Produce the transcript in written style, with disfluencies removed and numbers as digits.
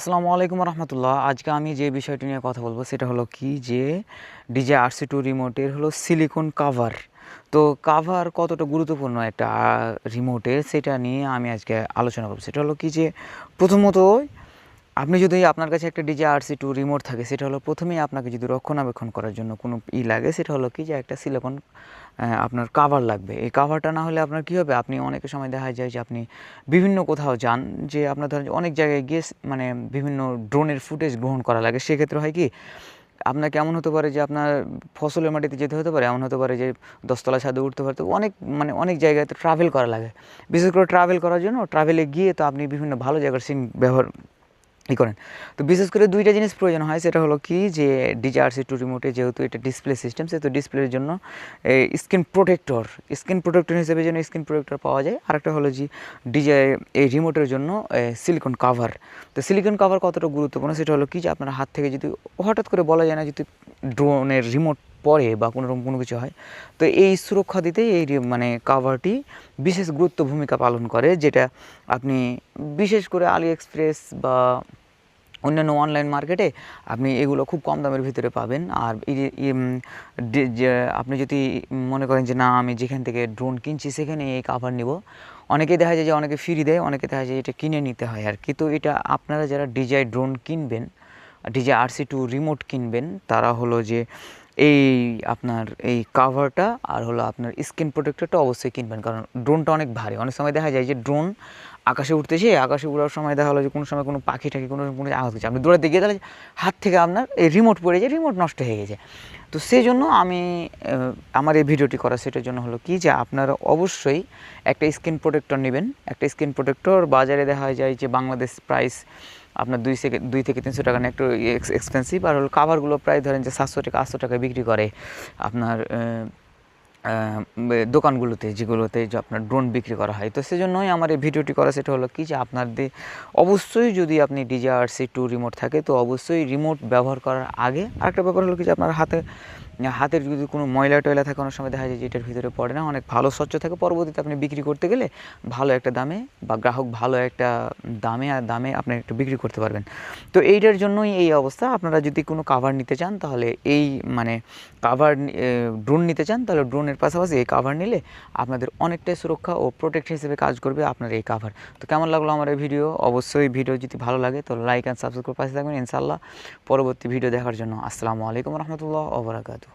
আসসালামু আলাইকুম রহমতুল্লাহ। আজকে আমি যে বিষয়টি নিয়ে কথা বলবো সেটা হলো কি যে ডিজে RC2 রিমোটের হলো সিলিকন কাভার। তো কাভার কতটা গুরুত্বপূর্ণ একটা রিমোটের সেটা নিয়ে আমি আজকে আলোচনা করবো। সেটা হলো কি যে প্রথমত আপনি যদি আপনার কাছে একটা ডিজে RC2 রিমোট থাকে, সেটা হলো প্রথমেই আপনাকে যদি রক্ষণাবেক্ষণ করার জন্য কোনো লাগে, সেটা হলো কি যে একটা সিলিকন আপনার কাভার লাগবে। এই কাভারটা না হলে আপনার কী হবে, আপনি অনেক সময় দেখা যায় যে আপনি বিভিন্ন কোথাও যান, যে আপনার ধরেন অনেক জায়গায় গিয়ে মানে বিভিন্ন ড্রোনের ফুটেজ গ্রহণ করা লাগে। সেক্ষেত্রে হয় কি, আপনার কেমন হতে পারে যে আপনার ফসলের মাটিতে যেতে হতে পারে, এমন হতে পারে যে 10তলা ছাদে উঠতে পারে। তো অনেক জায়গায় তো ট্রাভেল করা লাগে। বিশেষ করে ট্রাভেল করার জন্য ট্রাভেলে গিয়ে তো আপনি বিভিন্ন ভালো জায়গার সিন ব্যবহার করেন। তো বিশেষ করে দুইটা জিনিস প্রয়োজন হয়। সেটা হলো কি যে ডিজে RC2 রিমোটে যেহেতু এটা ডিসপ্লে সিস্টেম, সেহেতু ডিসপ্লের জন্য স্ক্রিন প্রোটেক্টর হিসেবে যেন স্ক্রিন প্রোটেক্টর পাওয়া যায়। আরেকটা হলো যে ডিজে এই রিমোটের জন্য সিলিকন কাভার। তো সিলিকন কাভার কতটা গুরুত্বপূর্ণ সেটা হলো কি যে আপনার হাত থেকে যদি হঠাৎ করে বলা যায় না, যদি ড্রোনের রিমোট পড়ে বা কোনো কিছু হয়, তো এই সুরক্ষা দিতে এই মানে কাভারটি বিশেষ ভূমিকা পালন করে, যেটা আপনি বিশেষ করে AliExpress বা অন্যান্য অনলাইন মার্কেটে আপনি এগুলো খুব কম দামের ভিতরে পাবেন। আর যে আপনি যদি মনে করেন যে না, আমি যেখান থেকে ড্রোন কিনছি সেখানে এই কাভার নিব, অনেকেই দেখা যায় যে অনেকে ফ্রি দেয়, অনেকে দেখা যায় এটা কিনে নিতে হয় আর কি। তো এটা আপনারা যারা ডিজে ড্রোন কিনবেন, ডিজে RC2 রিমোট কিনবেন, তারা হলো যে এই আপনার এই কাভারটা আর হলো আপনার স্ক্রিন প্রোটেক্টরটা অবশ্যই কিনবেন। কারণ ড্রোনটা অনেক ভারী। অনেক সময় দেখা যায় যে ড্রোন আকাশে উঠতেছে, আকাশে উড়ার সময় দেখা হলো যে কোনো সময় কোনো পাখি টাকি কোনো আঘাত হচ্ছে, আপনি দৌড়াতে গিয়ে তাহলে হাত থেকে আপনার এই রিমোট পড়ে যায়, রিমোট নষ্ট হয়ে গেছে। তো সেই জন্য আমি আমার এই ভিডিওটি করা সেটার জন্য হলো কি যে আপনারা অবশ্যই একটা স্ক্রিন প্রোটেক্টর নেবেন। একটা স্ক্রিন প্রোটেক্টর বাজারে দেখা যায় যে বাংলাদেশ প্রাইস আপনার 2 থেকে 300 টাকা না, একটু এক্সপেন্সিভ। আর হলো কাভারগুলো প্রায় ধরেন যে 700 টাকা 800 টাকায় বিক্রি করে আপনার দোকানগুলোতে, যেগুলোতে যে আপনার ড্রোন বিক্রি করা হয়। তো সেজন্যই আমার এই ভিডিওটি করা। সেটা হলো কি যে আপনাদের অবশ্যই যদি আপনি ডিজে RC2 রিমোট থাকে, তো অবশ্যই রিমোট ব্যবহার করার আগে আরেকটা ব্যাপার হলো কি যে আপনার হাতের যদি কোনো ময়লা টয়লা থাকে, অনেক সময় দেখা যায় যে এটার ভিতরে পড়ে না, অনেক ভালো স্বচ্ছ থাকে। পরবর্তীতে আপনি বিক্রি করতে গেলে ভালো একটা দামে বা গ্রাহক ভালো একটা দামে আপনি একটু বিক্রি করতে পারবেন। তো এইটার জন্যই এই অবস্থা। আপনারা যদি কোনো কাভার নিতে চান, তাহলে এই মানে কাভার ড্রোন নিতে চান, তাহলে ড্রোনের পাশাপাশি এই কাভার নিলে আপনাদের অনেকটাই সুরক্ষা ও প্রোটেকশন হিসেবে কাজ করবে আপনার এই কাভার। তো কেমন লাগলো আমার এই ভিডিও? অবশ্যই ভিডিও যদি ভালো লাগে তো লাইক অ্যান্ড সাবস্ক্রাইব করে পাশে থাকবেন। ইনশাআল্লাহ পরবর্তী ভিডিও দেখার জন্য। আসসালামু আলাইকুম রহমতুল্লাহ ওয়া বারাকাতুহু।